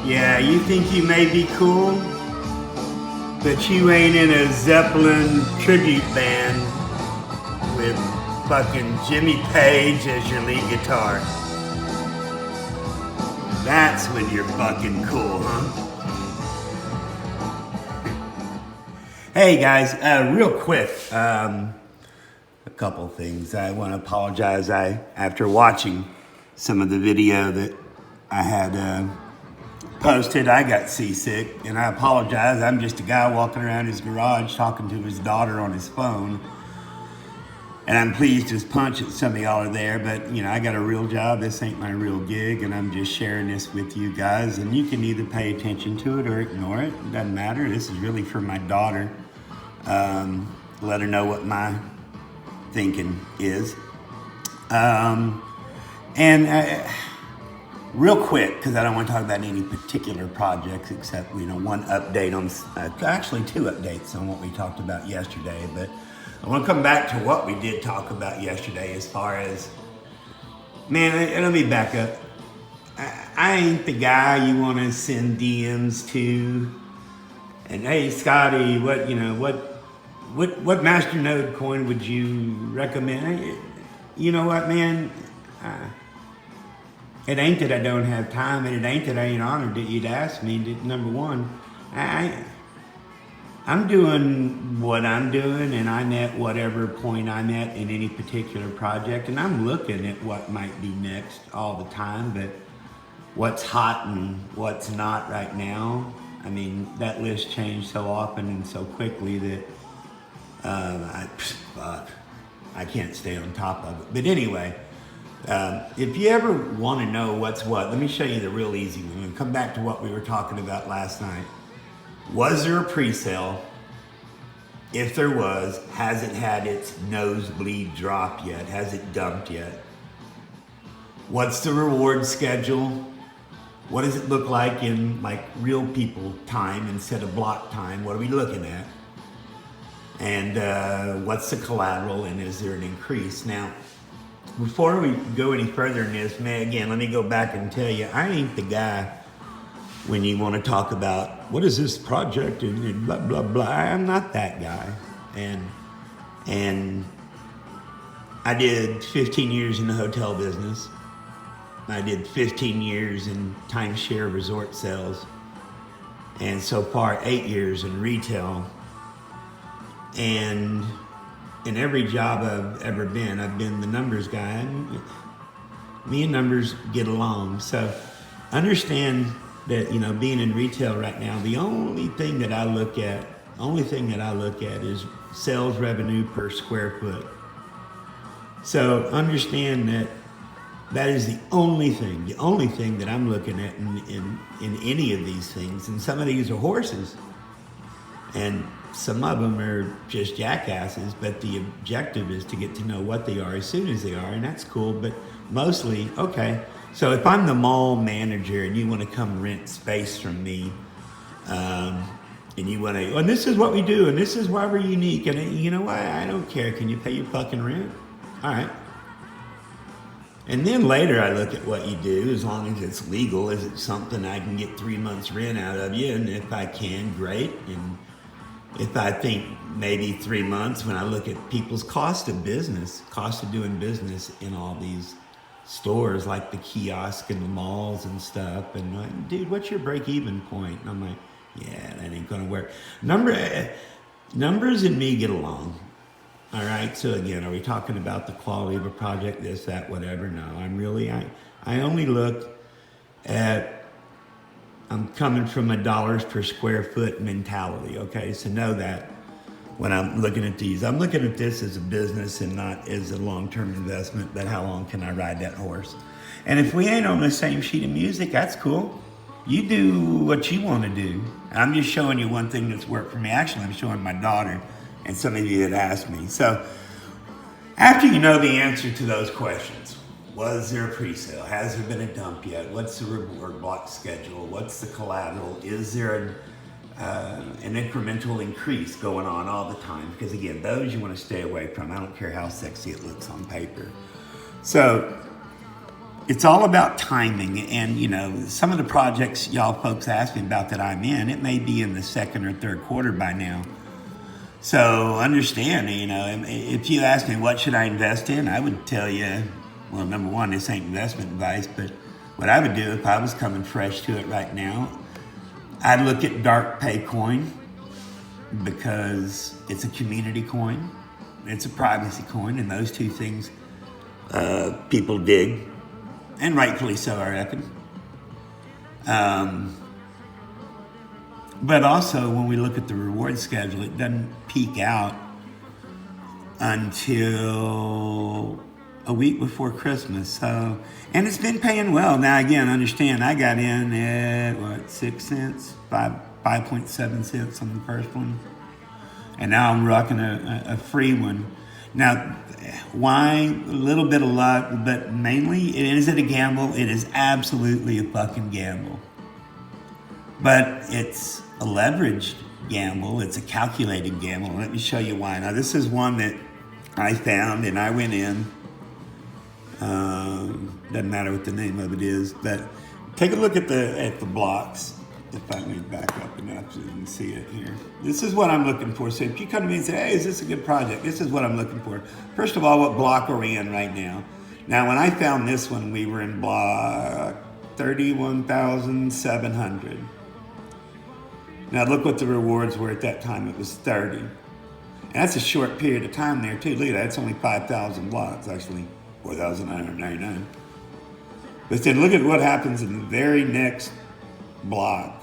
Yeah, you think you may be cool, but you ain't in a Zeppelin tribute band with fucking Jimmy Page as your lead guitar. That's when you're fucking cool, huh? Hey guys, real quick, a couple things. I want to apologize. After watching some of the video that I had posted, I got seasick, and I apologize. I'm just a guy walking around his garage talking to his daughter on his phone, and I'm pleased as punch that some of y'all are there, but you know, I got a real job. This ain't my real gig, and I'm just sharing this with you guys, and you can either pay attention to it or ignore it. It doesn't matter. This is really for my daughter. Let her know what my thinking is. Real quick, because I don't want to talk about any particular projects except, you know, one update on, actually two updates on what we talked about yesterday, but I want to come back to what we did talk about yesterday as far as, man, let me back up. I ain't the guy you want to send DMs to, and hey, Scotty, what Masternode coin would you recommend? You know what, man? It ain't that I don't have time, and it ain't that I ain't honored that you'd ask me. Number one, I'm doing what I'm doing, and I'm at whatever point I'm at in any particular project, and I'm looking at what might be next all the time, but what's hot and what's not right now, I mean, that list changed so often and so quickly that I can't stay on top of it. But anyway, if you ever want to know what's what, let me show you the real easy one. And come back to what we were talking about last night. Was there a pre-sale? If there was, has it had its nosebleed drop yet? Has it dumped yet? What's the reward schedule? What does it look like in like real people time instead of block time? What are we looking at? And what's the collateral, and is there an increase? Now, before we go any further in this, man, again, let me go back and tell you, I ain't the guy when you want to talk about what is this project and blah, blah, blah. I'm not that guy. And I did 15 years in the hotel business. I did 15 years in timeshare resort sales. And so far, 8 years in retail. And in every job I've ever been, I've been the numbers guy. And me and numbers get along. So understand that, you know, being in retail right now, the only thing that I look at is sales revenue per square foot. So understand that is the only thing that I'm looking at in any of these things. And some of these are horses, and some of them are just jackasses, but the objective is to get to know what they are as soon as they are, and that's cool, but mostly, okay. So if I'm the mall manager and you want to come rent space from me, and you want to, and this is what we do, and this is why we're unique, and you know what, I don't care, can you pay your fucking rent? All right. And then later I look at what you do, as long as it's legal. Is it something I can get 3 months rent out of you? And if I can, great. And if I think maybe 3 months, when I look at people's cost of business, cost of doing business in all these stores, like the kiosk and the malls and stuff, and like, dude, what's your break-even point? And I'm like, yeah, that ain't gonna work. Numbers and me get along. All right, so again, are we talking about the quality of a project, this, that, whatever? No, I only look at, I'm coming from a dollars per square foot mentality, okay? So know that when I'm looking at these. I'm looking at this as a business and not as a long-term investment, but how long can I ride that horse? And if we ain't on the same sheet of music, that's cool. You do what you want to do. I'm just showing you one thing that's worked for me. Actually, I'm showing my daughter and some of you that asked me. So after you know the answer to those questions, was there a pre-sale? Has there been a dump yet? What's the reward block schedule? What's the collateral? Is there an incremental increase going on all the time? Because again, those you want to stay away from. I don't care how sexy it looks on paper. So it's all about timing. And, some of the projects y'all folks ask me about that I'm in, it may be in the second or third quarter by now. So understand, if you ask me what should I invest in, I would tell you, well, number one, this ain't investment advice, but what I would do if I was coming fresh to it right now, I'd look at Dark Pay coin because it's a community coin, it's a privacy coin, and those two things people dig, and rightfully so, I reckon. But also, when we look at the reward schedule, it doesn't peak out until a week before Christmas. So, and it's been paying well. Now, again, understand, I got in at, 6 cents? 5.7 cents on the first one. And now I'm rocking a free one. Now, why? A little bit of luck, but mainly, is it a gamble? It is absolutely a fucking gamble. But it's a leveraged gamble. It's a calculated gamble. Let me show you why. Now, this is one that I found, and I went in. Doesn't matter what the name of it is, but take a look at the blocks. If I can back up enough so you can see it here. This is what I'm looking for. So if you come to me and say, hey, is this a good project? This is what I'm looking for. First of all, what block are we in right now? Now, when I found this one, we were in block 31,700. Now, look what the rewards were at that time. It was 30. And that's a short period of time there, too. Look at that. It's only 5,000 blocks, actually 4,999. But then look at what happens in the very next block.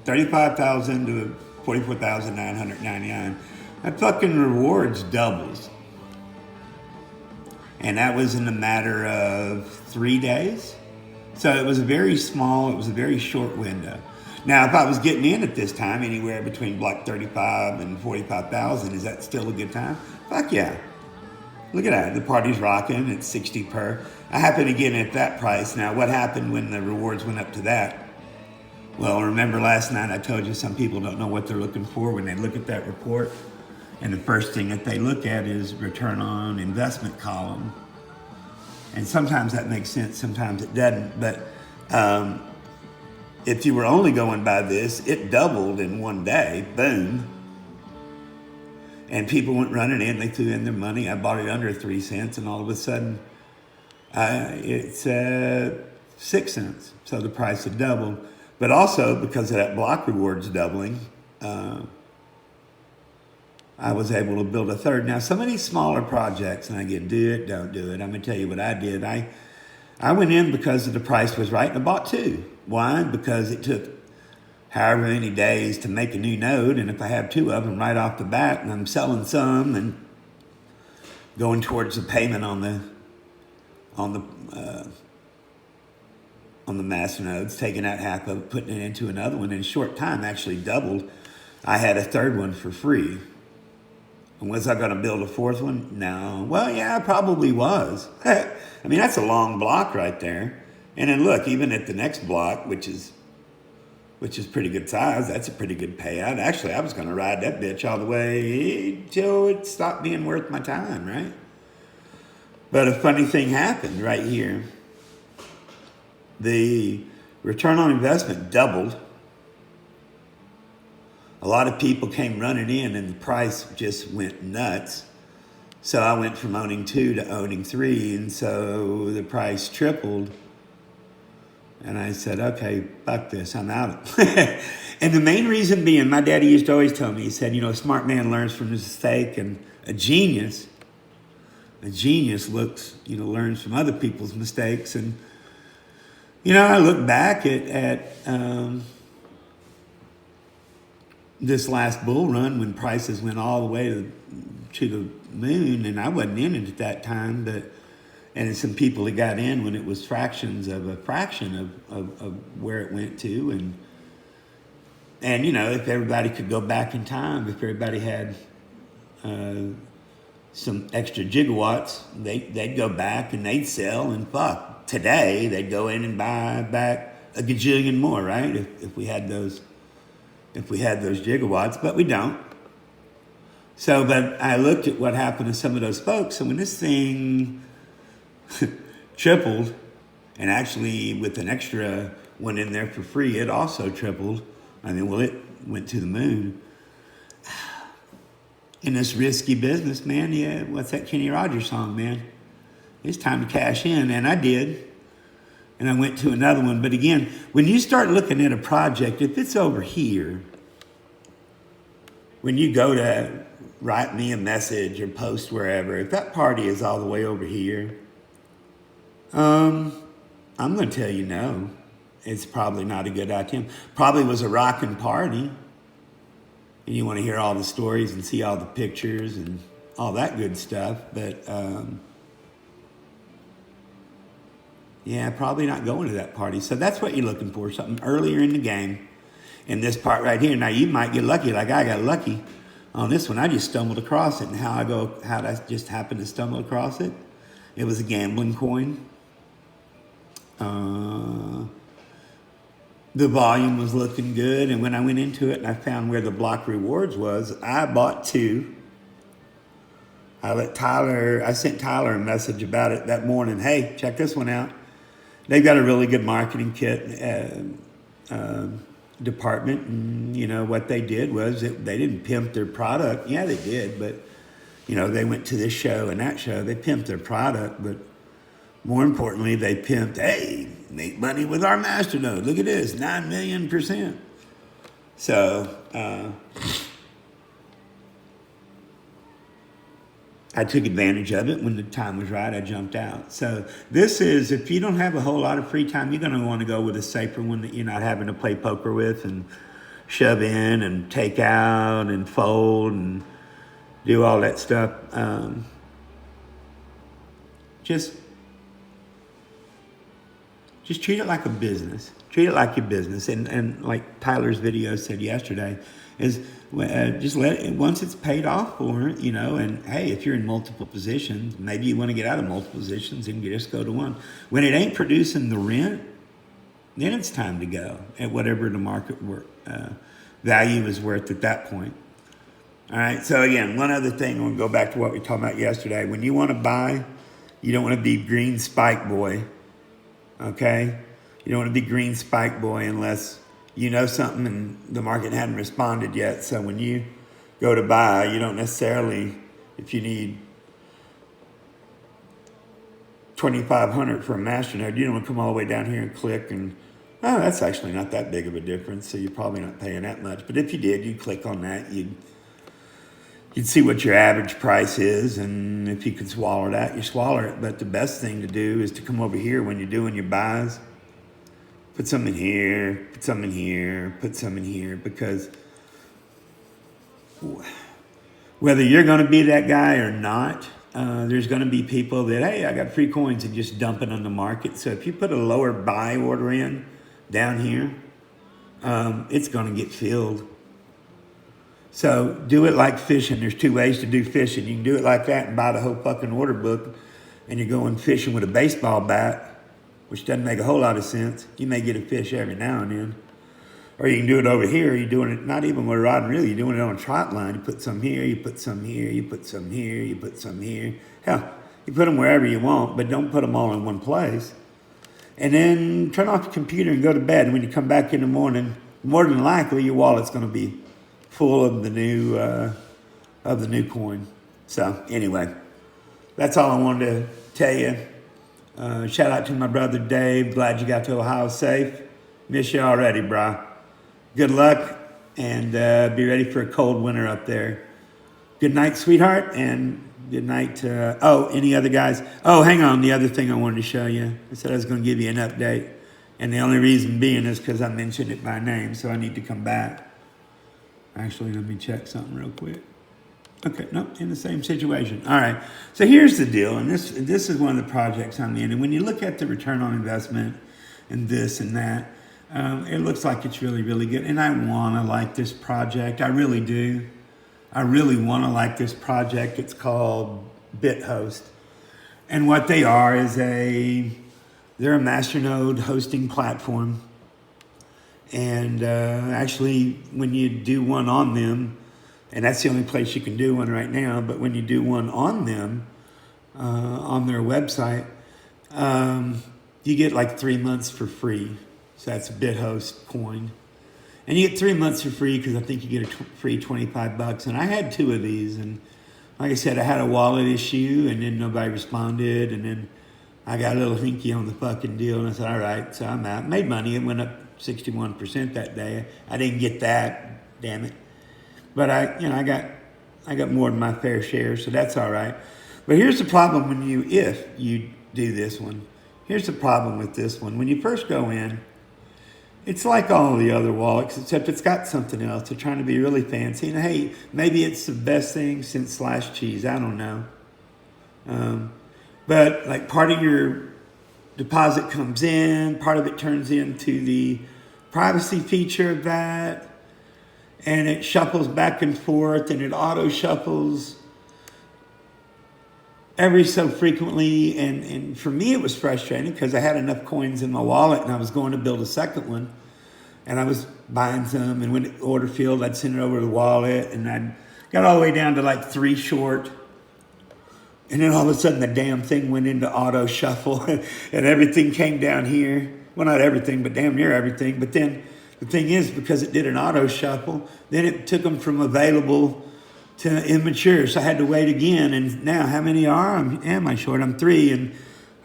35,000 to 44,999. That fucking rewards doubles. And that was in a matter of 3 days. So it was a very short window. Now, if I was getting in at this time, anywhere between block 35 and 45,000, is that still a good time? Fuck yeah. Look at that. The party's rocking. It's 60 per. I happen to get in at that price. Now, what happened when the rewards went up to that? Well, remember last night I told you some people don't know what they're looking for when they look at that report. And the first thing that they look at is return on investment column. And sometimes that makes sense, sometimes it doesn't. But if you were only going by this, it doubled in one day, boom. And people went running in, they threw in their money. I bought it under 3 cents, and all of a sudden, it's 6 cents. So the price had doubled. But also, because of that block rewards doubling, I was able to build a third. Now, some of these smaller projects, and I get, do it, don't do it. I'm going to tell you what I did. I went in because the price was right, and I bought two. Why? Because it took however many days to make a new node, and if I have two of them right off the bat, and I'm selling some and going towards the payment on the Masternodes, taking out half of it, putting it into another one in a short time, actually doubled. I had a third one for free. And was I going to build a fourth one? No. Well, yeah, I probably was. I mean, that's a long block right there. And then look, even at the next block, which is pretty good size, that's a pretty good payout. Actually, I was going to ride that bitch all the way till it stopped being worth my time, right? But a funny thing happened right here. The return on investment doubled. A lot of people came running in and the price just went nuts. So I went from owning 2 to owning 3, and so the price tripled. And I said, okay, fuck this, I'm out. And the main reason being, my daddy used to always tell me, he said, a smart man learns from his mistake, and a genius learns from other people's mistakes. And I look back at this last bull run when prices went all the way to the moon, and I wasn't in it at that time, and some people that got in when it was fractions of a fraction of where it went to, and if everybody could go back in time, if everybody had some extra gigawatts, they'd go back and they'd sell, and fuck, today they'd go in and buy back a gajillion more, right? If we had those gigawatts, but we don't. So, but I looked at what happened to some of those folks, and when this thing tripled, And actually, with an extra one in there for free, it also tripled. I mean, well, it went to the moon. In this risky business, man, yeah, what's that Kenny Rogers song, man? It's time to cash in, and I did. And I went to another one. But again, when you start looking at a project, if it's over here, when you go to write me a message or post wherever, if that party is all the way over here, I'm going to tell you no. It's probably not a good idea. Probably was a rocking party. And you want to hear all the stories and see all the pictures and all that good stuff. But, yeah, probably not going to that party. So that's what you're looking for, something earlier in the game. In this part right here. Now, you might get lucky like I got lucky on this one. I just stumbled across it. And how did I just happen to stumble across it? It was a gambling coin. The volume was looking good, and when I went into it and I found where the block rewards was, I bought 2. I sent Tyler a message about it that morning. Hey, check this one out. They've got a really good marketing kit department, and you know what they did was they didn't pimp their product. Yeah, they did, but you know they went to this show and that show. They pimped their product, but more importantly, they pimped, hey, make money with our Masternode. Look at this, 9 million%. So I took advantage of it. When the time was right, I jumped out. So this is, if you don't have a whole lot of free time, you're going to want to go with a safer one that you're not having to play poker with and shove in and take out and fold and do all that stuff. Just treat it like a business. Treat it like your business. And like Tyler's video said yesterday, is just let it, once it's paid off for, you know, and hey, if you're in multiple positions, maybe you want to get out of multiple positions and just go to one. When it ain't producing the rent, then it's time to go at whatever the market value is worth at that point. All right, so again, one other thing, we'll go back to what we talked about yesterday. When you want to buy, you don't want to be green spike boy. Okay? You don't want to be green spike boy unless you know something and the market hadn't responded yet. So when you go to buy, you don't necessarily, if you need 2,500 for a Masternode, you don't want to come all the way down here and click and, oh, that's actually not that big of a difference. So you're probably not paying that much. But if you did, you'd click on that. You'd see what your average price is, and if you could swallow that, you swallow it. But the best thing to do is to come over here when you're doing your buys. Put some in here, put some in here, put some in here, because whether you're going to be that guy or not, there's going to be people that, hey, I got free coins and just dump it on the market. So if you put a lower buy order in down here, it's going to get filled. So do it like fishing. There's 2 ways to do fishing. You can do it like that and buy the whole fucking order book and you're going fishing with a baseball bat, which doesn't make a whole lot of sense. You may get a fish every now and then. Or you can do it over here. You're doing it not even with a rod and reel. You're doing it on a trot line. You put some here, you put some here, you put some here, you put some here. Hell, you put them wherever you want, but don't put them all in one place. And then turn off the computer and go to bed. And when you come back in the morning, more than likely your wallet's going to be full of the new coin. So anyway, that's all I wanted to tell you. Shout out to my brother Dave. Glad you got to Ohio safe. Miss you already, brah. Good luck, and be ready for a cold winter up there. Good night, sweetheart, and good night to, any other guys? Oh, hang on, the other thing I wanted to show you. I said I was going to give you an update, and the only reason being is because I mentioned it by name, so I need to come back. Actually, let me check something real quick. Okay, no, in the same situation. All right, so here's the deal, and this is one of the projects I'm in, and when you look at the return on investment and this and that, it looks like it's really, really good, and I want to like this project. I really do. I really want to like this project. It's called BitHost, and what they are is they're a Masternode hosting platform. And actually, when you do one on them, and that's the only place you can do one right now, but when you do one on them, on their website, you get like 3 months for free. So that's a BitHost coin. And you get 3 months for free because I think you get a free $25. And I had 2 of these. And like I said, I had a wallet issue and then nobody responded. And then I got a little hinky on the fucking deal. And I said, all right, so I'm out. Made money. It went up 61% that day. I didn't get that, damn it. But I got more than my fair share, so that's all right. But here's the problem if you do this one. Here's the problem with this one. When you first go in, it's like all the other wallets, except it's got something else. They're trying to be really fancy. And hey, maybe it's the best thing since sliced cheese. I don't know. But like part of your deposit comes in, part of it turns into the privacy feature of that. And it shuffles back and forth, and it auto shuffles every so frequently. And for me, it was frustrating because I had enough coins in my wallet, and I was going to build a second one. And I was buying some, and when it order filled, I'd send it over to the wallet, and I got all the way down to like 3 short. And then all of a sudden, the damn thing went into auto shuffle, and everything came down here. Well, not everything, but damn near everything. But then the thing is, because it did an auto shuffle, then it took them from available to immature. So I had to wait again. And now how many am I short? I'm 3. And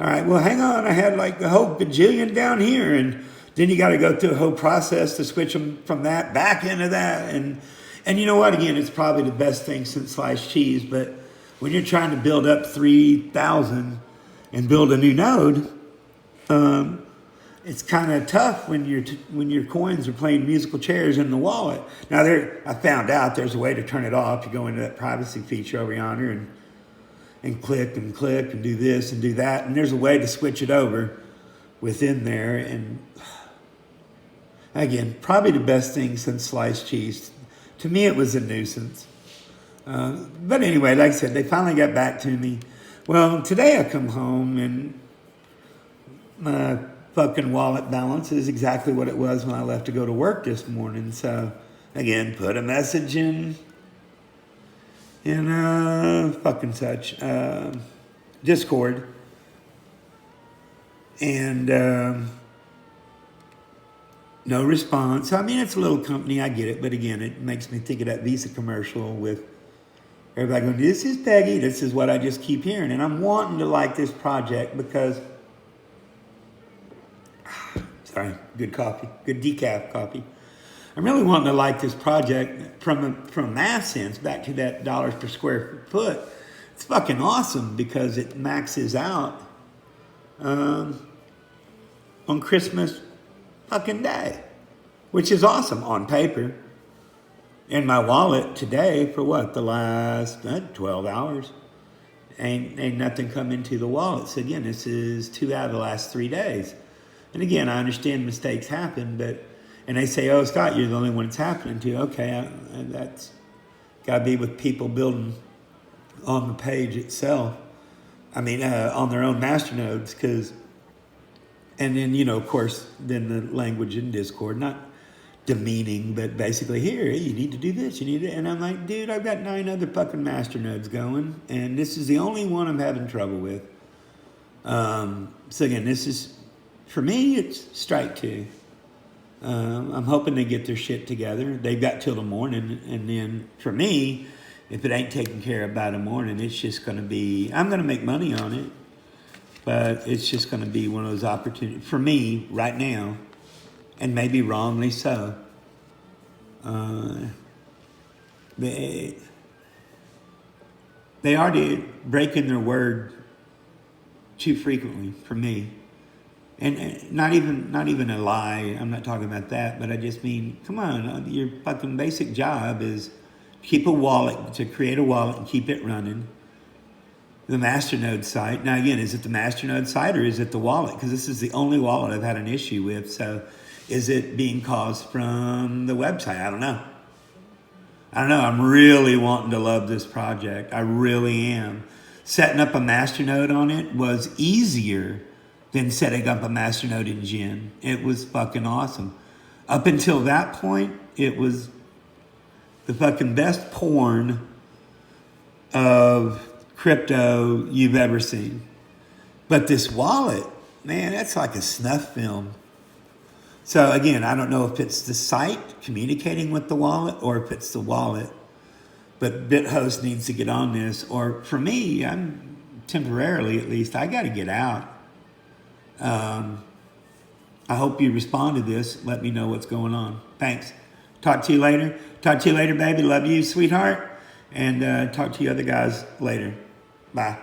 all right, well, hang on. I had like a whole gajillion down here. And then you got to go through a whole process to switch them from that back into that. And you know what? Again, it's probably the best thing since sliced cheese. But when you're trying to build up 3,000 and build a new node, it's kind of tough when your coins are playing musical chairs in the wallet. Now I found out there's a way to turn it off. You go into that privacy feature over yonder and click and do this and do that. And there's a way to switch it over within there. And again, probably the best thing since sliced cheese. To me, it was a nuisance. But anyway, like I said, they finally got back to me. Well, today I come home and my fucking wallet balance is exactly what it was when I left to go to work this morning. So again, put a message in fucking such Discord, and no response. I mean, it's a little company, I get it, but again, it makes me think of that Visa commercial with everybody going, "This is Peggy." This is what I just keep hearing, and I'm wanting to like this project because. Sorry, good coffee, good decaf coffee. I'm really wanting to like this project from a math sense, back to that dollars per square foot. It's fucking awesome because it maxes out on Christmas fucking day, which is awesome on paper. In my wallet today for what, the last 12 hours, ain't nothing come into the wallet. So again, this is 2 out of the last 3 days. And again, I understand mistakes happen, and they say, "Oh, Scott, you're the only one it's happening to." Okay, that's got to be with people building on the page itself. I mean, on their own masternodes, and then, of course, then the language in Discord, not demeaning, but basically, here, you need to do this, you need to, and I'm like, dude, I've got 9 other fucking masternodes going, and this is the only one I'm having trouble with. So again, this is, for me, it's strike 2. I'm hoping they get their shit together. They've got till the morning, and then for me, if it ain't taken care of by the morning, it's just going to be, I'm going to make money on it, but it's just going to be one of those opportunities for me right now, and maybe wrongly so. They are breaking their word too frequently for me. And not even a lie. I'm not talking about that, but I just mean, come on, your fucking basic job is keep a wallet, to create a wallet and keep it running. The Masternode site. Now again, is it the Masternode site or is it the wallet? Because this is the only wallet I've had an issue with. So is it being caused from the website? I don't know. I'm really wanting to love this project. I really am. Setting up a Masternode on it was easier than setting up a Masternode in Gen. It was fucking awesome. Up until that point, it was the fucking best porn of crypto you've ever seen. But this wallet, Man, that's like a snuff film. So again, I don't know if it's the site communicating with the wallet or if it's the wallet, but BitHost needs to get on this. Or for me, I'm temporarily at least, I got to get out. I hope you respond to this. Let me know what's going on. Thanks. Talk to you later. Talk to you later, baby. Love you, sweetheart. And talk to you other guys later. Bye.